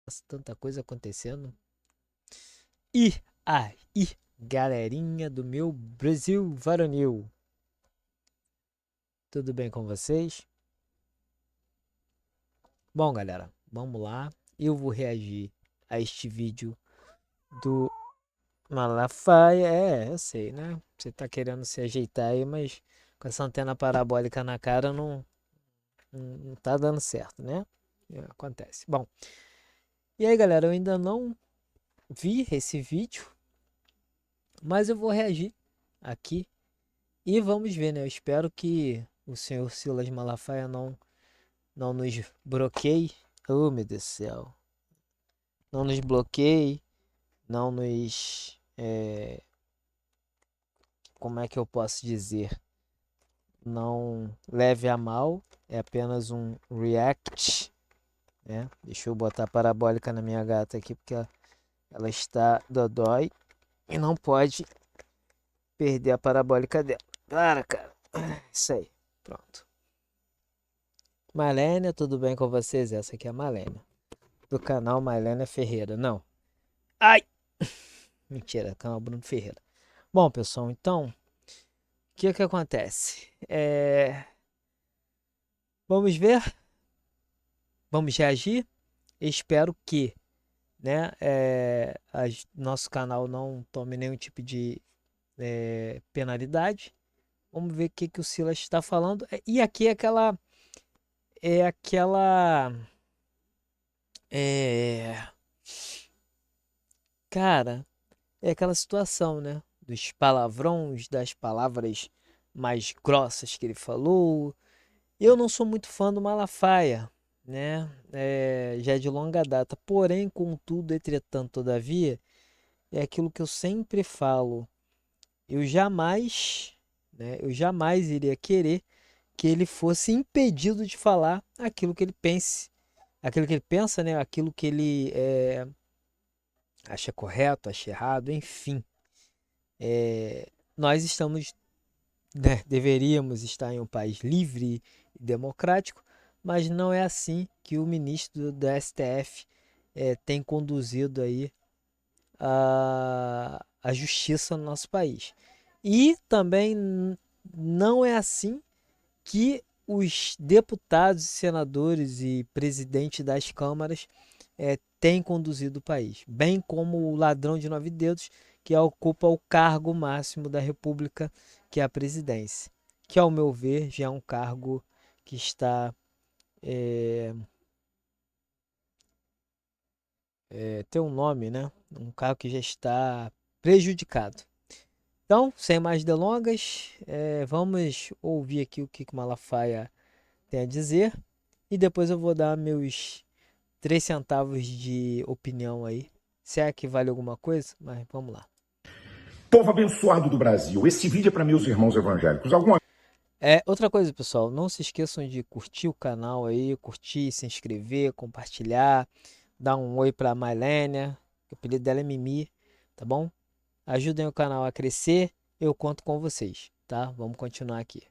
Nossa, tanta coisa acontecendo. E aí, galerinha do meu Brasil varonil, tudo bem com vocês? Bom, galera, vamos lá. Eu vou reagir a este vídeo do Malafaia. Eu sei, né? Você tá querendo se ajeitar aí, mas com essa antena parabólica na cara não tá dando certo, né? Acontece. Bom, e aí, galera, eu ainda não vi esse vídeo, mas eu vou reagir aqui. E vamos ver, né? Eu espero que o senhor Silas Malafaia não nos bloqueie. Oh, meu Deus do céu. Não nos bloqueie. Não nos. Como é que eu posso dizer? Não leve a mal. É apenas um react. Né? Deixa eu botar a parabólica na minha gata aqui, porque ela está dodói. E não pode perder a parabólica dela. Para, cara. Isso aí. Pronto. Malênia, tudo bem com vocês? Essa aqui é a Malênia, do canal Malênia Ferreira. Não. Ai! Mentira, canal Bruno Ferreira. Bom, pessoal, então, o que acontece? Vamos ver? Vamos reagir? Espero que, né, nosso canal não tome nenhum tipo de penalidade. Vamos ver o que o Silas está falando. E aqui é aquela. É, cara, é aquela situação, né? Dos palavrões, das palavras mais grossas que ele falou. Eu não sou muito fã do Malafaia, né? Já é de longa data. Porém, contudo, entretanto, todavia, é aquilo que eu sempre falo. Eu jamais, né? Eu jamais iria querer que ele fosse impedido de falar aquilo que ele pense, aquilo que ele pensa, né? Aquilo que ele acha correto, acha errado, enfim. Nós estamos, né, deveríamos estar em um país livre e democrático, mas não é assim que o ministro do STF tem conduzido aí a justiça no nosso país. E também não é assim que os deputados, senadores e presidentes das câmaras têm conduzido o país, bem como o ladrão de nove dedos que ocupa o cargo máximo da República, que é a presidência, que ao meu ver já é um cargo que está tem um nome, né? Um cargo que já está prejudicado. Então, sem mais delongas, vamos ouvir aqui o que o Malafaia tem a dizer e depois eu vou dar meus 3 centavos de opinião aí. Se é que vale alguma coisa, mas vamos lá. Povo abençoado do Brasil, esse vídeo é para meus irmãos evangélicos. Outra coisa, pessoal, não se esqueçam de curtir o canal aí, curtir, se inscrever, compartilhar, dar um oi pra Mailênia, que o apelido dela é Mimi, tá bom? Ajudem o canal a crescer, eu conto com vocês, tá? Vamos continuar aqui.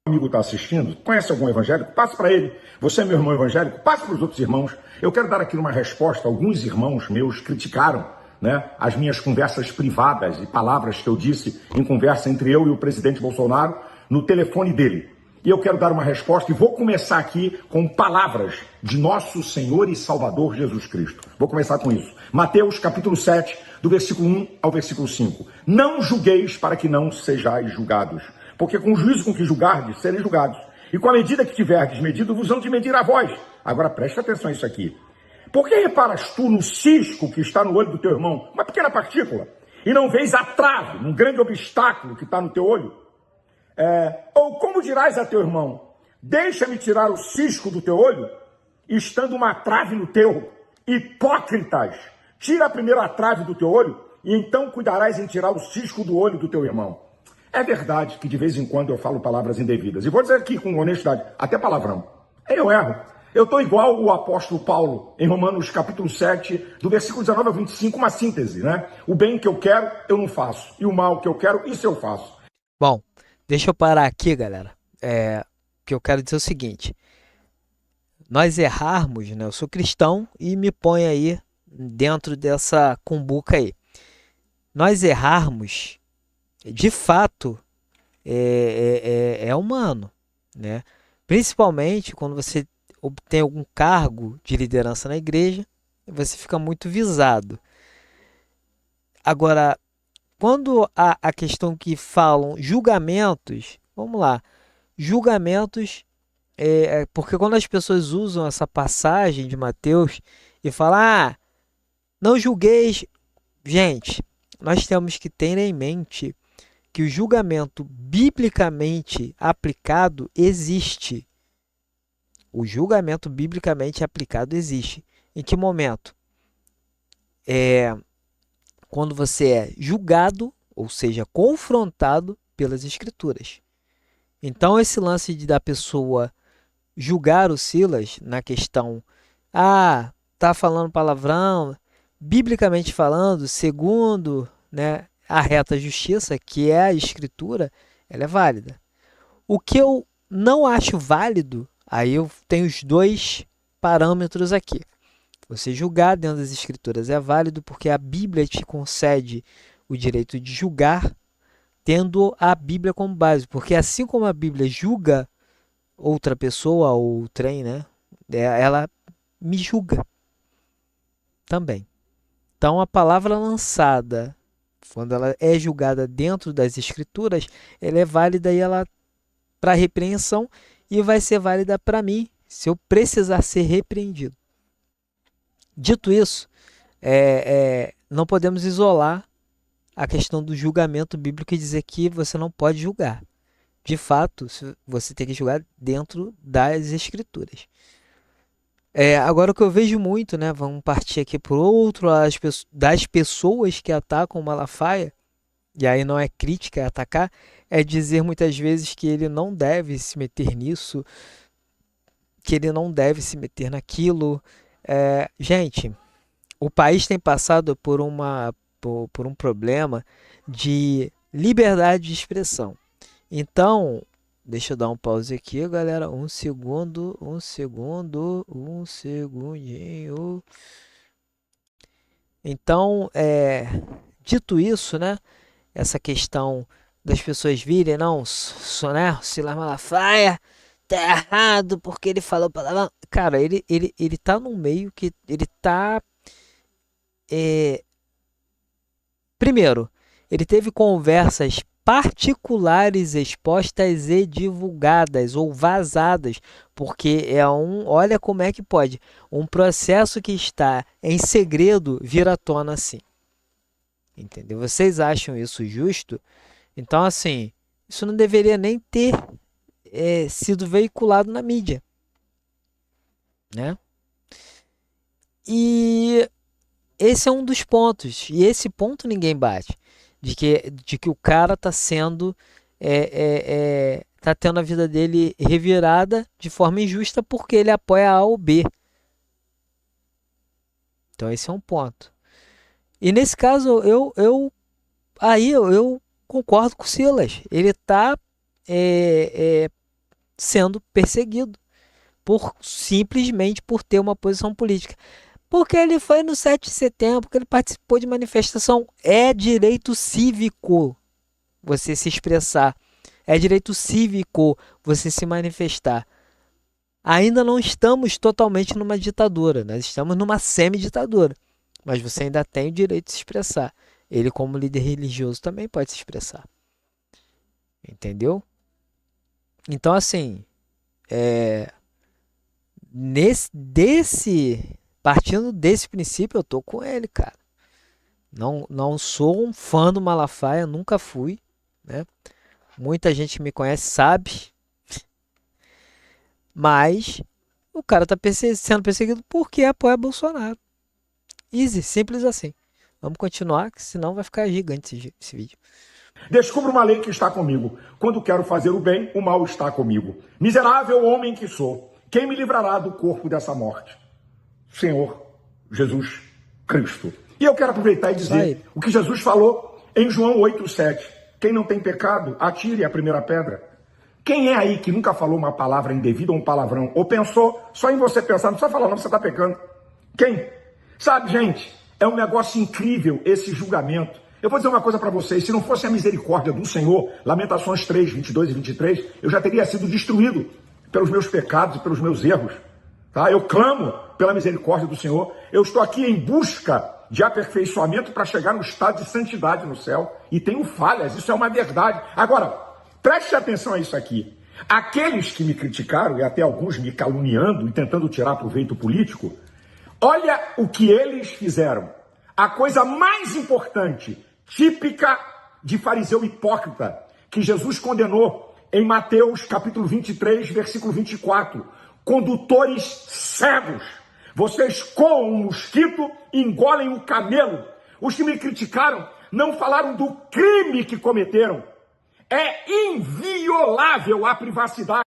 Amigo está assistindo, conhece algum evangélico? Passe para ele. Você é meu irmão evangélico? Passe para os outros irmãos. Eu quero dar aqui uma resposta. Alguns irmãos meus criticaram, né, as minhas conversas privadas e palavras que eu disse em conversa entre eu e o presidente Bolsonaro no telefone dele. E eu quero dar uma resposta e vou começar aqui com palavras de nosso Senhor e Salvador Jesus Cristo. Vou começar com isso. Mateus capítulo 7, do versículo 1 ao versículo 5. Não julgueis para que não sejais julgados. Porque com o juízo com que julgardes, sereis julgados. E com a medida que tiverdes medido, vos hão de medir a vós. Agora presta atenção a isso aqui. Por que reparas tu no cisco que está no olho do teu irmão, uma pequena partícula, e não vês a trave, um grande obstáculo que está no teu olho? Ou como dirás a teu irmão, deixa-me tirar o cisco do teu olho, estando uma trave no teu? Hipócritas! Tira primeiro a trave do teu olho, e então cuidarás em tirar o cisco do olho do teu irmão. É verdade que de vez em quando eu falo palavras indevidas. E vou dizer aqui com honestidade, até palavrão. Eu erro. Eu estou igual o apóstolo Paulo, em Romanos capítulo 7, do versículo 19 ao 25, uma síntese, né? O bem que eu quero, eu não faço. E o mal que eu quero, isso eu faço. Bom, deixa eu parar aqui, galera. Que eu quero dizer o seguinte. nós errarmos, né? Eu sou cristão e me ponho aí dentro dessa cumbuca aí. Nós errarmos, de fato, é humano, né? Principalmente quando você obtém algum cargo de liderança na igreja, você fica muito visado. Agora, quando a questão que falam julgamentos, vamos lá, julgamentos, porque quando as pessoas usam essa passagem de Mateus e falam, não julgueis, gente, nós temos que ter em mente que o julgamento biblicamente aplicado existe. O julgamento biblicamente aplicado existe. Em que momento? Quando você é julgado, ou seja, confrontado pelas Escrituras. Então, esse lance da pessoa julgar o Silas na questão, tá falando palavrão, biblicamente falando, segundo, né, a reta justiça, que é a Escritura, ela é válida. O que eu não acho válido, aí eu tenho os dois parâmetros aqui. Você julgar dentro das Escrituras é válido porque a Bíblia te concede o direito de julgar tendo a Bíblia como base. Porque assim como a Bíblia julga outra pessoa ou trem, né? Ela me julga também. Então a palavra lançada, quando ela é julgada dentro das Escrituras, ela é válida e ela para repreensão e vai ser válida para mim se eu precisar ser repreendido. Dito isso, não podemos isolar a questão do julgamento bíblico e dizer que você não pode julgar. De fato, você tem que julgar dentro das Escrituras. Agora o que eu vejo muito, né? Vamos partir aqui por outro, das pessoas que atacam o Malafaia, e aí não é crítica, é atacar, é dizer muitas vezes que ele não deve se meter nisso, que ele não deve se meter naquilo. Gente, o país tem passado por um problema de liberdade de expressão. Então, deixa eu dar um pause aqui, galera. Um segundinho. Então, dito isso, né? Essa questão das pessoas virem, não, né? Silas Malafaia tá errado porque ele falou palavrão. Cara, ele tá num meio que ele tá. Primeiro, ele teve conversas particulares expostas e divulgadas ou vazadas, porque olha como é que pode, um processo que está em segredo vir à tona assim. Entendeu? Vocês acham isso justo? Então, assim, isso não deveria nem ter sido veiculado na mídia, né? E esse é um dos pontos, e esse ponto ninguém bate, de que o cara tá sendo, tá tendo a vida dele revirada de forma injusta porque ele apoia A ou B. Então esse é um ponto. E nesse caso eu concordo com o Silas. Ele tá sendo perseguido simplesmente por ter uma posição política. Porque ele foi no 7 de setembro, porque ele participou de manifestação. É direito cívico você se expressar. É direito cívico você se manifestar. Ainda não estamos totalmente numa ditadura. Nós estamos numa semi-ditadura. Mas você ainda tem o direito de se expressar. Ele, como líder religioso, também pode se expressar. Entendeu? Então, assim, partindo desse princípio, eu tô com ele, cara. Não sou um fã do Malafaia, nunca fui, né? Muita gente que me conhece sabe. Mas o cara tá sendo perseguido porque apoia Bolsonaro. Easy, simples assim. Vamos continuar, que senão vai ficar gigante esse vídeo. Descubro uma lei que está comigo. Quando quero fazer o bem, o mal está comigo. Miserável homem que sou, quem me livrará do corpo dessa morte? Senhor Jesus Cristo. E eu quero aproveitar e dizer o que Jesus falou em João 8,7. Quem não tem pecado, atire a primeira pedra. Quem é aí que nunca falou uma palavra indevida ou um palavrão? Ou pensou só em você pensar, não precisa falar não, você está pecando. Quem? Sabe, gente, é um negócio incrível esse julgamento. Eu vou dizer uma coisa para vocês, se não fosse a misericórdia do Senhor, Lamentações 3, 22 e 23, eu já teria sido destruído pelos meus pecados e pelos meus erros. Tá? Eu clamo pela misericórdia do Senhor. Eu estou aqui em busca de aperfeiçoamento para chegar no estado de santidade no céu. E tenho falhas, isso é uma verdade. Agora, preste atenção a isso aqui. Aqueles que me criticaram, e até alguns me caluniando e tentando tirar proveito político, olha o que eles fizeram. A coisa mais importante, típica de fariseu hipócrita, que Jesus condenou em Mateus capítulo 23, versículo 24. Condutores cegos. Vocês coam um mosquito e engolem um camelo. Os que me criticaram não falaram do crime que cometeram. É inviolável a privacidade.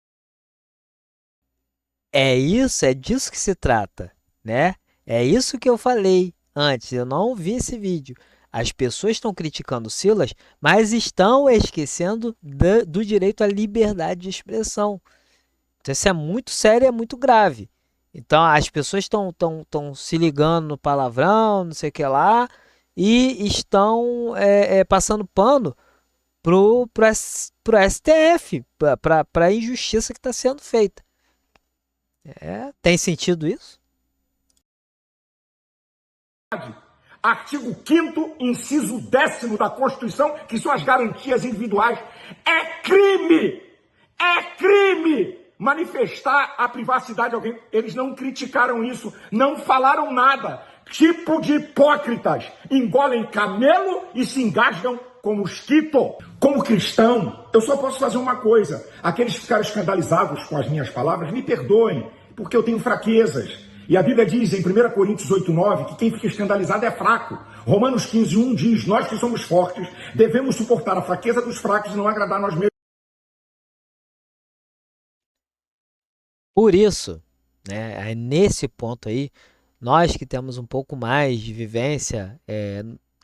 É isso, é disso que se trata, né? É isso que eu falei antes, eu não vi esse vídeo. As pessoas estão criticando Silas, mas estão esquecendo do direito à liberdade de expressão. Então, isso é muito sério, é muito grave. Então, as pessoas estão se ligando no palavrão, não sei o que lá, e estão passando pano pro STF, para a injustiça que está sendo feita. Tem sentido isso? Artigo 5º, inciso 10º da Constituição, que são as garantias individuais. É crime manifestar a privacidade de alguém. Eles não criticaram isso, não falaram nada. Tipo de hipócritas, engolem camelo e se engasgam com mosquito. Como cristão, eu só posso fazer uma coisa. Aqueles que ficaram escandalizados com as minhas palavras, me perdoem, porque eu tenho fraquezas. E a Bíblia diz em 1 Coríntios 8:9 que quem fica escandalizado é fraco. Romanos 15:1 diz, nós que somos fortes, devemos suportar a fraqueza dos fracos e não agradar nós mesmos. Por isso, né, nesse ponto aí, nós que temos um pouco mais de vivência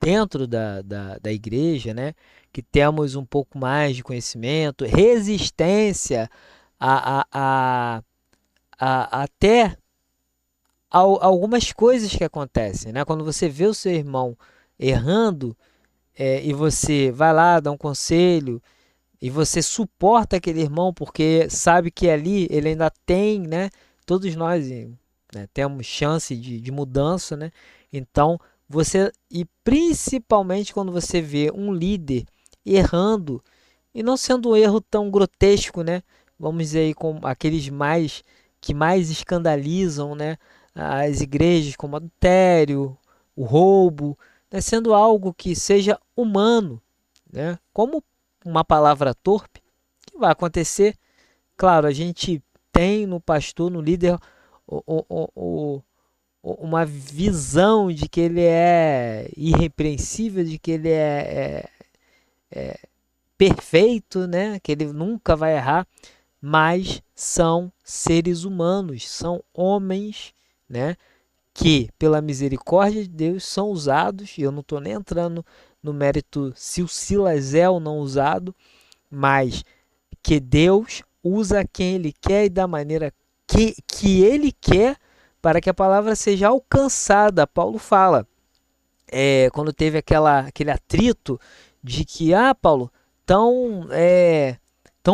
dentro da igreja, né, que temos um pouco mais de conhecimento, resistência até algumas coisas que acontecem, né? Quando você vê o seu irmão errando e você vai lá, dá um conselho e você suporta aquele irmão porque sabe que ali ele ainda tem, né? Todos nós, né, temos chance de mudança, né? Então e principalmente quando você vê um líder errando e não sendo um erro tão grotesco, né? Vamos dizer aí com aqueles que mais escandalizam, né, as igrejas, como adultério, o roubo, né, sendo algo que seja humano, né, como uma palavra torpe, que vai acontecer. Claro, a gente tem no pastor, no líder, uma visão de que ele é irrepreensível, de que ele é perfeito, né, que ele nunca vai errar, mas são seres humanos, são homens, né, que pela misericórdia de Deus são usados, e eu não estou nem entrando no mérito se o Silas é ou não usado, mas que Deus usa quem Ele quer e da maneira que Ele quer para que a palavra seja alcançada. Paulo fala, quando teve aquele atrito de que, Paulo, estão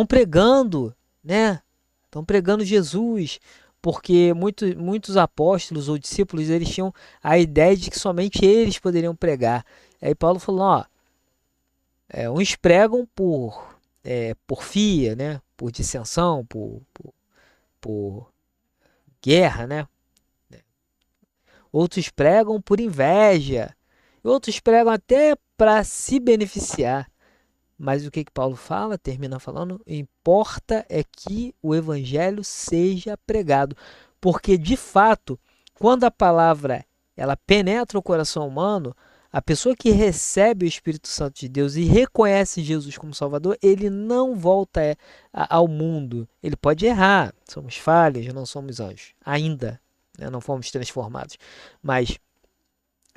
pregando, né? Estão pregando Jesus, porque muitos apóstolos ou discípulos eles tinham a ideia de que somente eles poderiam pregar. Aí Paulo falou, ó, uns pregam por porfia, né? Por dissensão, por guerra, né? Outros pregam por inveja, outros pregam até para se beneficiar. Mas o que Paulo fala? Termina falando, importa é que o evangelho seja pregado. Porque, de fato, quando a palavra ela penetra o coração humano, a pessoa que recebe o Espírito Santo de Deus e reconhece Jesus como Salvador, ele não volta ao mundo. Ele pode errar, somos falhas, não somos anjos, ainda, né? Não fomos transformados. Mas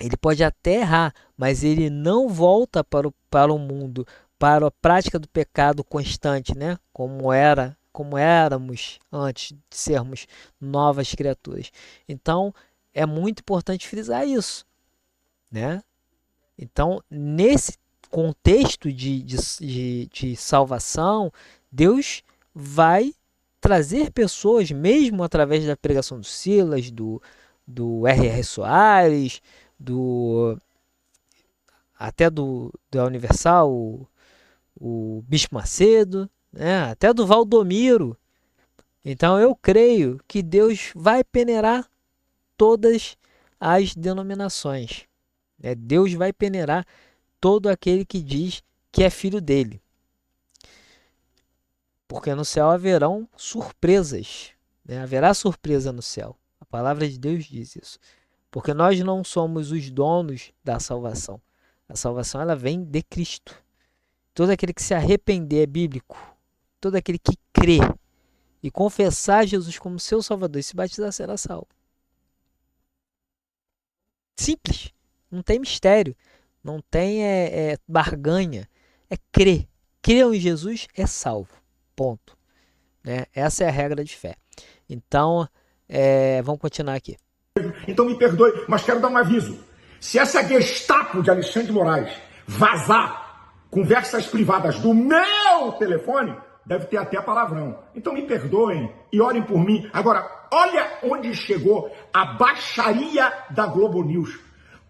ele pode até errar, mas ele não volta para o mundo, para a prática do pecado constante, né? Como éramos antes de sermos novas criaturas. Então, é muito importante frisar isso, né? Então, nesse contexto de salvação, Deus vai trazer pessoas, mesmo através da pregação do Silas, do R.R. Soares, até da Universal, o Bispo Macedo, né? Até do Valdomiro. Então eu creio que Deus vai peneirar todas as denominações, né? Deus vai peneirar todo aquele que diz que é filho dele. Porque no céu haverão surpresas, né? Haverá surpresa no céu. A palavra de Deus diz isso. Porque nós não somos os donos da salvação. A salvação ela vem de Cristo. Todo aquele que se arrepender é bíblico. Todo aquele que crê e confessar Jesus como seu Salvador e se batizar será salvo. Simples. Não tem mistério. Não tem barganha. É crer. Crer em Jesus é salvo. Ponto. Né? Essa é a regra de fé. Então, vamos continuar aqui. Então me perdoe, mas quero dar um aviso. Se essa Gestapo de Alexandre de Moraes vazar conversas privadas do meu telefone, deve ter até palavrão. Então me perdoem e orem por mim. Agora, olha onde chegou a baixaria da Globo News.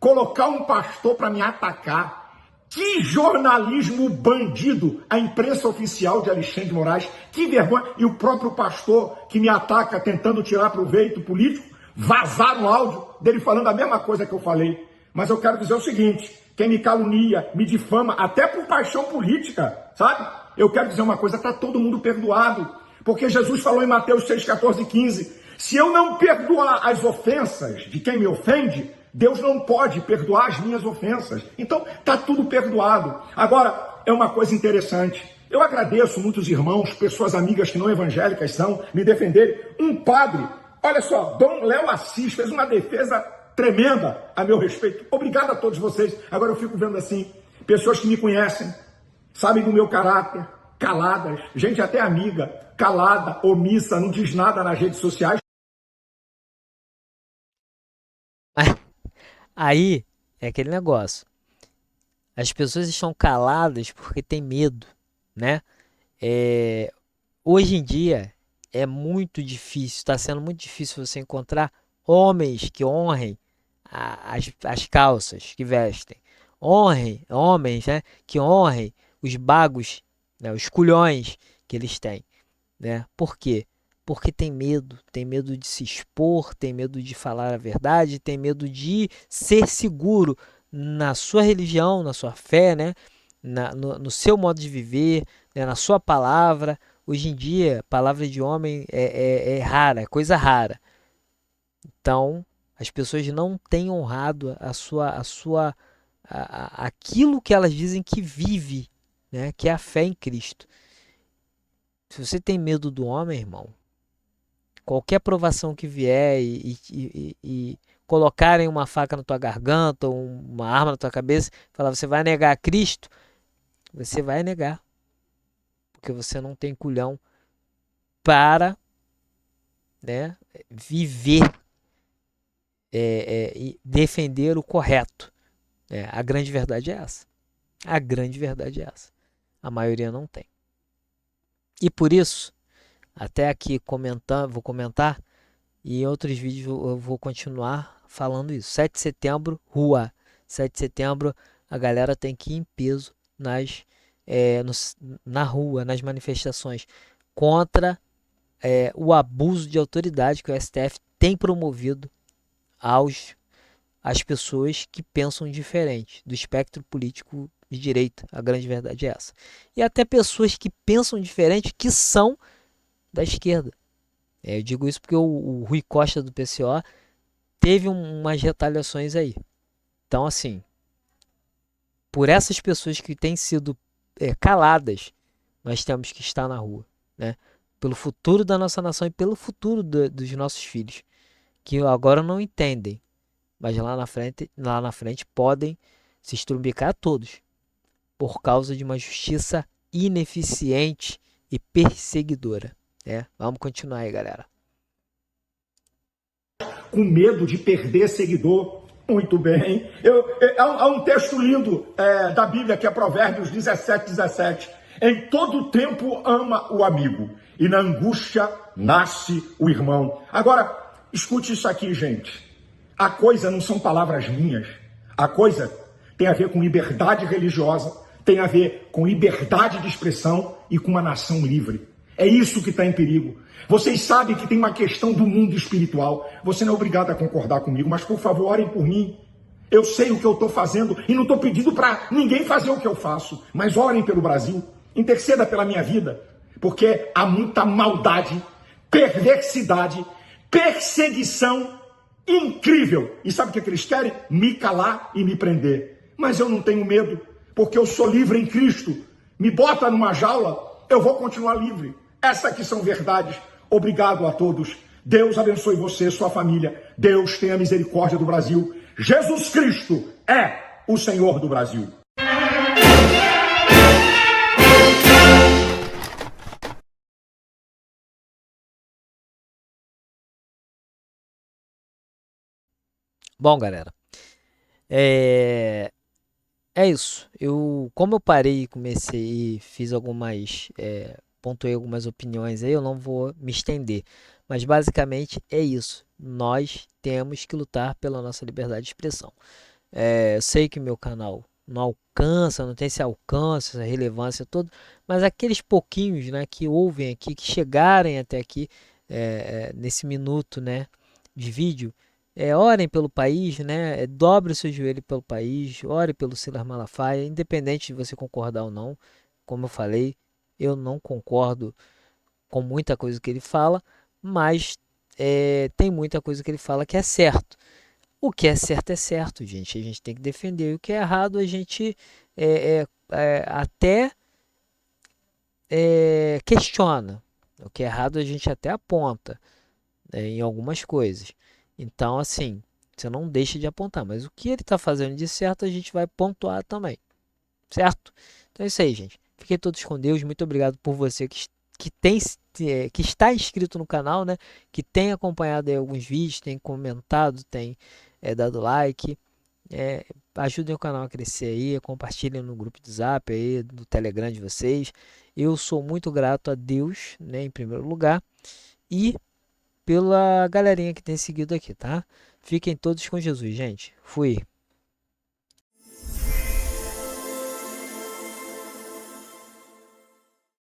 Colocar um pastor para me atacar. Que jornalismo bandido! A imprensa oficial de Alexandre de Moraes. Que vergonha! E o próprio pastor que me ataca tentando tirar proveito político, vazaram o áudio dele falando a mesma coisa que eu falei. Mas eu quero dizer o seguinte, quem me calunia, me difama, até por paixão política, sabe? Eu quero dizer uma coisa, está todo mundo perdoado. Porque Jesus falou em Mateus 6, 14 e 15, se eu não perdoar as ofensas de quem me ofende, Deus não pode perdoar as minhas ofensas. Então, está tudo perdoado. Agora, é uma coisa interessante. Eu agradeço muitos irmãos, pessoas amigas que não evangélicas são, me defenderem. Um padre, olha só, Dom Léo Assis fez uma defesa tremenda a meu respeito. Obrigado a todos vocês. Agora eu fico vendo assim, pessoas que me conhecem, sabem do meu caráter, caladas, gente até amiga, calada, omissa, não diz nada nas redes sociais. Aí é aquele negócio. As pessoas estão caladas porque tem medo, né? Hoje em dia é muito difícil, está sendo muito difícil você encontrar homens que honrem as calças que vestem. Honrem, homens, né, que honrem os bagos, né, os culhões que eles têm, né? Por quê? Porque tem medo de se expor, tem medo de falar a verdade, tem medo de ser seguro na sua religião, na sua fé, né? No seu modo de viver, né? Na sua palavra. Hoje em dia, palavra de homem é rara, é coisa rara. Então, as pessoas não têm honrado aquilo que elas dizem que vive, né? Que é a fé em Cristo. Se você tem medo do homem, irmão, qualquer provação que vier e colocarem uma faca na tua garganta ou uma arma na tua cabeça, falar você vai negar Cristo, você vai negar. Porque você não tem culhão para, né, viver e defender o correto. A grande verdade é essa. A grande verdade é essa. A maioria não tem. E por isso, até aqui vou comentar, e em outros vídeos eu vou continuar falando isso. 7 de setembro, rua. 7 de setembro, a galera tem que ir em peso na rua, nas manifestações, contra o abuso de autoridade que o STF tem promovido às pessoas que pensam diferente do espectro político de direita. A grande verdade é essa. E até pessoas que pensam diferente que são da esquerda. Eu digo isso porque o Rui Costa do PCO teve umas retaliações aí. Então, assim, por essas pessoas que têm sido caladas, nós temos que estar na rua, né? Pelo futuro da nossa nação e pelo futuro dos nossos filhos, que agora não entendem, mas lá na frente podem se estrumbicar todos. por causa de uma justiça ineficiente e perseguidora. Vamos continuar aí, galera. Com medo de perder seguidor. Muito bem. Há um texto lindo da Bíblia, que é Provérbios 17:17. Em todo tempo ama o amigo, e na angústia nasce o irmão. Agora, escute isso aqui, gente. A coisa não são palavras minhas. A coisa tem a ver com liberdade religiosa, tem a ver com liberdade de expressão e com uma nação livre. É isso que está em perigo. Vocês sabem que tem uma questão do mundo espiritual. Você não é obrigado a concordar comigo, mas por favor, orem por mim. Eu sei o que eu estou fazendo e não estou pedindo para ninguém fazer o que eu faço, mas orem pelo Brasil, interceda pela minha vida, porque há muita maldade, perversidade, perseguição incrível. E sabe o que eles querem? Me calar e me prender. Mas eu não tenho medo, porque eu sou livre em Cristo. Me bota numa jaula, eu vou continuar livre. Essas aqui são verdades. Obrigado a todos. Deus abençoe você, sua família. Deus tenha misericórdia do Brasil. Jesus Cristo é o Senhor do Brasil. Bom, galera, é isso. Como eu parei e comecei e fiz pontuei algumas opiniões aí, eu não vou me estender. Mas basicamente é isso. Nós temos que lutar pela nossa liberdade de expressão. Eu sei que meu canal não alcança, não tem esse alcance, essa relevância toda, mas aqueles pouquinhos, né, que ouvem aqui, que chegarem até aqui nesse minuto, né, de vídeo, orem pelo país, né, dobre o seu joelho pelo país, ore pelo Silas Malafaia, independente de você concordar ou não. Como eu falei, eu não concordo com muita coisa que ele fala, mas tem muita coisa que ele fala que é certo. O que é certo, gente. A gente tem que defender. E o que é errado, a gente até questiona. O que é errado, a gente até aponta, né, em algumas coisas. Então, assim, você não deixa de apontar. Mas o que ele está fazendo de certo, a gente vai pontuar também. Certo? Então é isso aí, gente. Fiquem todos com Deus. Muito obrigado por você que está inscrito no canal, né? Que tem acompanhado aí alguns vídeos, tem comentado, tem dado like. Ajudem o canal a crescer aí, compartilhem no grupo de Zap aí, do Telegram de vocês. Eu sou muito grato a Deus, né, em primeiro lugar, e pela galerinha que tem seguido aqui, tá? Fiquem todos com Jesus, gente. Fui.